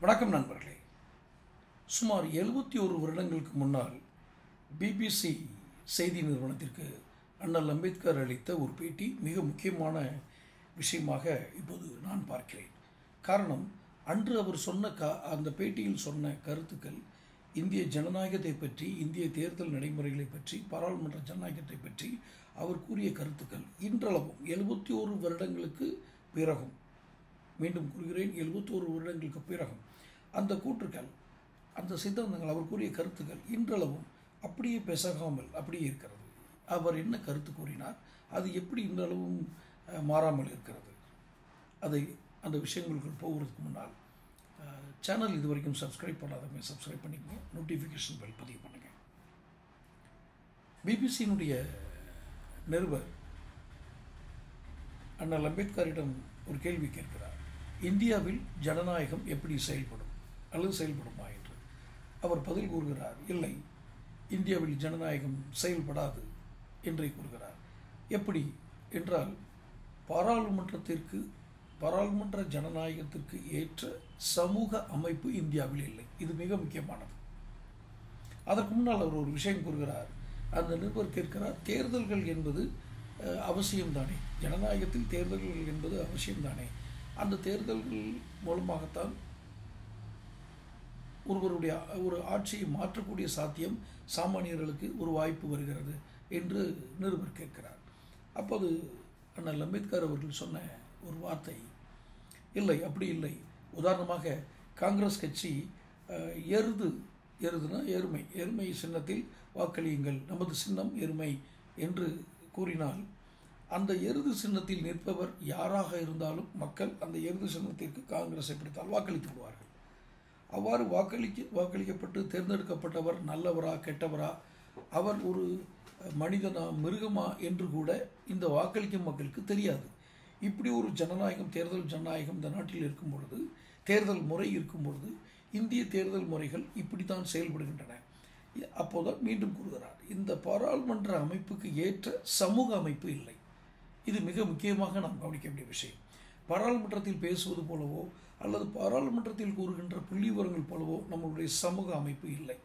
வணக்கம் நண்பர்களே. சுமார் 71 வருடங்களுக்கு முன்னால் பிபிசி செய்தி நிறுவனத்திற்கு அண்ணல் அம்பேத்கர் அளித்த ஒரு பேட்டி மிக முக்கியமான விஷயமாக இப்போது நான் பார்க்கிறேன். காரணம், அன்று அவர் சொன்ன அந்த பேட்டியில் சொன்ன கருத்துக்கள் இந்திய ஜனநாயகத்தை பற்றி, இந்திய தேர்தல் நடைமுறைகளை பற்றி, பாராளுமன்ற ஜனநாயகத்தை பற்றி அவர் கூறிய கருத்துக்கள் இன்றளவும் 71 வருடங்களுக்கு பிறகும், மீண்டும் கூறுகிறேன், 71 வருடங்களுக்கு பிறகும் அந்த கூற்றுக்கள், அந்த சித்தாந்தங்கள், அவர் கூறிய கருத்துக்கள் இன்றளவும் அப்படியே பெசகாமல் அப்படியே இருக்கிறது. அவர் என்ன கருத்து கூறினார், அது எப்படி இன்றளவும் மாறாமல் இருக்கிறது, அந்த விஷயங்களுக்கு போகிறதுக்கு முன்னால் சேனல் இது வரைக்கும் சப்ஸ்கிரைப் பண்ணாதவங்க சப்ஸ்கிரைப் பண்ணிக்கங்க, நோட்டிஃபிகேஷன் பெல் பதிவு பண்ணுங்கள். பிபிசியினுடைய நிருபர் அண்ணல் அம்பேத்கரிடம் ஒரு கேள்வி கேட்கிறார். இந்தியாவில் ஜனநாயகம் எப்படி செயல்படும் அல்லது செயல்படுமா என்று. அவர் பதில் கூறுகிறார், இல்லை, இந்தியாவில் ஜனநாயகம் செயல்படாது என்றே கூறுகிறார். எப்படி என்றால், பாராளுமன்ற ஜனநாயகத்திற்கு ஏற்ற சமூக அமைப்பு இந்தியாவில் இல்லை. இது மிக முக்கியமானது. அதற்கு முன்னால் அவர் ஒரு விஷயம் கூறுகிறார். அந்த நிருபர் கேட்கிறார், தேர்தல்கள் என்பது அவசியம்தானே, ஜனநாயகத்தில் தேர்தல்கள் என்பது அவசியம்தானே, அந்த தேர்தல்கள் மூலமாகத்தான் ஒரு ஆட்சியை மாற்றக்கூடிய சாத்தியம் சாமானியர்களுக்கு ஒரு வாய்ப்பு வருகிறது என்று நிருபர் கேட்கிறார். அப்போது அண்ணல் அம்பேத்கர் அவர்கள் சொன்ன ஒரு வார்த்தை, இல்லை, அப்படி இல்லை. உதாரணமாக காங்கிரஸ் கட்சி எருதுனா எருமை சின்னத்தில் வாக்களியுங்கள், நமது சின்னம் எருமை என்று கூறினால், அந்த எருது சின்னத்தில் நிற்பவர் யாராக இருந்தாலும் மக்கள் அந்த எருது சின்னத்திற்கு காங்கிரஸை பிடித்தால் வாக்களித்து விடுவார்கள். அவ்வாறு வாக்களிக்கப்பட்டு தேர்ந்தெடுக்கப்பட்டவர் நல்லவரா கெட்டவரா, அவர் ஒரு மனிதனா மிருகமா என்று கூட இந்த வாக்களிக்கும் மக்களுக்கு தெரியாது. இப்படி ஒரு ஜனநாயகம், தேர்தல் ஜனநாயகம் இந்த நாட்டில் இருக்கும் பொழுது, தேர்தல் முறை இருக்கும் பொழுது, இந்திய தேர்தல் முறைகள் இப்படித்தான் செயல்படுகின்றன. அப்போதான் மீண்டும் கூறுகிறார், இந்த பாராளுமன்ற அமைப்புக்கு ஏற்ற சமூக அமைப்பு இல்லை. இது மிக முக்கியமாக நாம் கவனிக்க வேண்டிய விஷயம். பாராளுமன்றத்தில் பேசுவது போலவோ அல்லது பாராளுமன்றத்தில் கூறுகின்ற புள்ளி விவரங்கள் போலவோ நம்மளுடைய சமூக அமைப்பு இல்லை.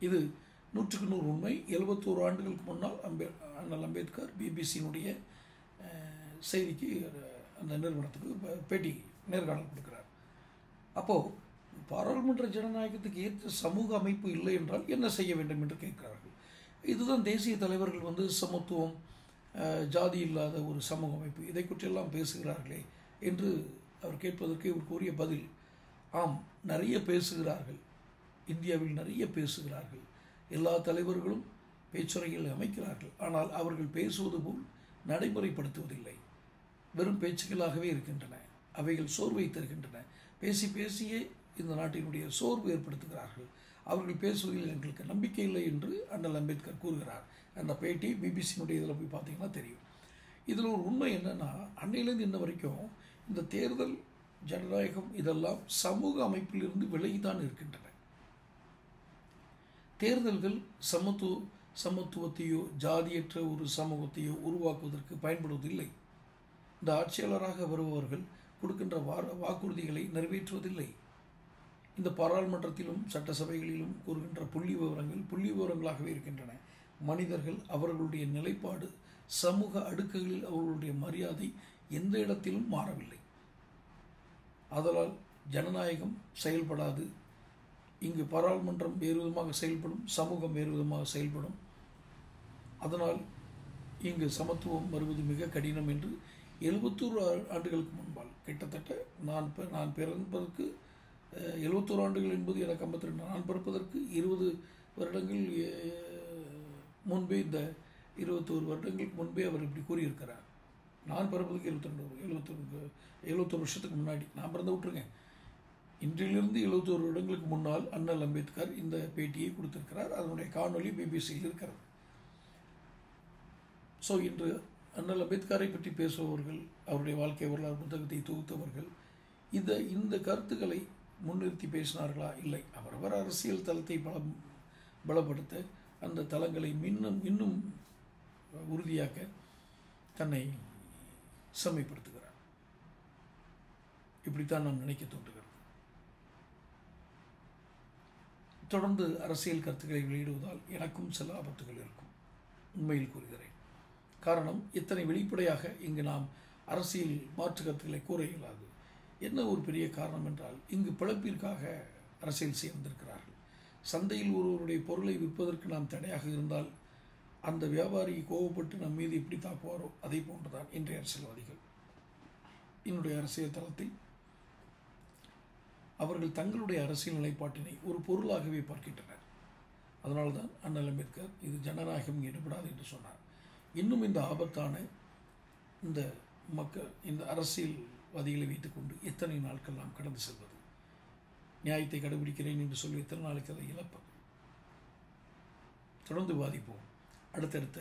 இது 100க்கு 100 உண்மை. 71 ஆண்டுகளுக்கு முன்னால் அண்ணல் அம்பேத்கர் பிபிசியினுடைய செய்திக்கு, அந்த நிறுவனத்துக்கு பேட்டி நேர்காணல் கொடுக்கிறார். அப்போது பாராளுமன்ற ஜனநாயகத்துக்கு ஏற்ற சமூக அமைப்பு இல்லை என்றால் என்ன செய்ய வேண்டும் என்று கேட்கிறார்கள். இதுதான் தேசிய தலைவர்கள் சமத்துவம், ஜாதி இல்லாத ஒரு சமூக அமைப்பு, இதை பற்றியெல்லாம் பேசுகிறார்களே என்று அவர் கேட்பதற்கு இவர் கூறிய பதில், ஆம், நிறைய பேசுகிறார்கள், இந்தியாவில் நிறைய பேசுகிறார்கள், எல்லா தலைவர்களும் பேச்சுரைகளை அமைக்கிறார்கள், ஆனால் அவர்கள் பேசுவது போல் நடைமுறைப்படுத்துவதில்லை, வெறும் பேச்சுக்களாகவே இருக்கின்றன, அவைகள் சோர்வை தருகின்றன, பேசியே இந்த நாட்டினுடைய சோர்வு ஏற்படுத்துகிறார்கள், அவர்கள் பேசுவதில் எங்களுக்கு நம்பிக்கை இல்லை என்று அண்ணல் அம்பேத்கர் கூறுகிறார். அந்த பேட்டி பிபிசியினுடைய இதில் போய் பார்த்தீங்கன்னா தெரியும். இதில் ஒரு உண்மை என்னென்னா, அன்னையிலேருந்து இன்ன வரைக்கும் இந்த தேர்தல் ஜனநாயகம் இதெல்லாம் சமூக அமைப்பிலிருந்து விலகிதான் இருக்கின்றன. தேர்தல்கள் சமத்துவத்தையோ ஜாதியற்ற ஒரு சமூகத்தையோ உருவாக்குவதற்கு பயன்படுவதில்லை. இந்த ஆட்சியாளராக வருபவர்கள் கொடுக்கின்ற வாக்குறுதிகளை நிறைவேற்றுவதில்லை. இந்த பாராளுமன்றத்திலும் சட்டசபைகளிலும் கூறுகின்ற புள்ளி விவரங்களாகவே இருக்கின்றன. மனிதர்கள், அவர்களுடைய நிலைப்பாடு, சமூக அடுக்குகளில் அவர்களுடைய மரியாதை எந்த இடத்திலும் மாறவில்லை. அதனால் ஜனநாயகம் செயல்படாது. இங்கு பாராளுமன்றம் வேறு விதமாக செயல்படும், சமூகம் வேறு விதமாக செயல்படும். அதனால் இங்கு சமத்துவம் வருவது மிக கடினம் என்று 71 ஆண்டுகளுக்கு முன்பால், கிட்டத்தட்ட நான் பிறப்பதற்கு 71 ஆண்டுகள் என்பது எனக்கு 52, நான் பிறப்பதற்கு 20 வருடங்கள் முன்பே, இந்த 21 வருடங்களுக்கு முன்பே அவர் இப்படி கூறியிருக்கிறார். நான் பிறப்பதற்கு 71 வருஷத்துக்கு முன்னாடி, நான் பிறந்த விட்டுருங்க, இன்றிலிருந்து 71 வருடங்களுக்கு முன்னால் அண்ணல் அம்பேத்கர் இந்த பேட்டியை கொடுத்திருக்கிறார். அதனுடைய காணொலி பிபிசியில் இருக்கிறது. ஸோ இன்று அண்ணல் அம்பேத்கரை பற்றி பேசுபவர்கள், அவருடைய வாழ்க்கை வரலாறு புத்தகத்தை தொகுத்தவர்கள் இந்த கருத்துக்களை முன்னிறுத்தி பேசினார்களா? இல்லை. அவரவர் அரசியல் தளத்தை பலப்படுத்த, அந்த தளங்களை இன்னும் உறுதியாக்க தன்னை செம்மைப்படுத்துகிறார். இப்படித்தான் நான் நினைக்க தோன்றுகிறது. தொடர்ந்து அரசியல் கருத்துக்களை வெளியிடுவதால் எனக்கும் சில ஆபத்துகள் இருக்கும், உண்மையில் கூறுகிறேன். காரணம், இத்தனை வெளிப்படையாக இங்கு நாம் அரசியல் மாற்று கருத்துக்களை கூற இயலாது. என்ன ஒரு பெரிய காரணம் என்றால், இங்கு பிழைப்பிற்காக அரசியல் செய்ய வந்திருக்கிறார்கள். சந்தையில் ஒருவருடைய பொருளை விற்பதற்கு நாம் தடையாக இருந்தால் அந்த வியாபாரி கோவப்பட்டு நம் மீது எப்படி தாக்குவாரோ அதே போன்றுதான் இன்றைய அரசியல்வாதிகள். என்னுடைய அரசியல் தளத்தில் அவர்கள் தங்களுடைய அரசியல் நிலைப்பாட்டினை ஒரு பொருளாகவே பார்க்கின்றனர். அதனால்தான் அண்ணல் அம்பேத்கர் இது ஜனநாயகம் ஈடுபடாது என்று சொன்னார். இன்னும் இந்த ஆபத்தான இந்த அரசியல்வாதிகளை வைத்துக்கொண்டு எத்தனை நாட்கள் நாம் கடந்து செல்வது? நியாயத்தை கடைபிடிக்கிறேன் என்று சொல்லி எத்தனை நாளைக்கு அதை இழப்பது? தொடர்ந்து விவாதிப்போம். அடுத்தடுத்த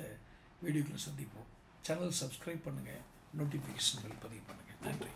வீடியோக்களை சந்திப்போம். சேனல் சப்ஸ்கிரைப் பண்ணுங்கள், நோட்டிஃபிகேஷன்கள் பதிவு பண்ணுங்கள். நன்றி.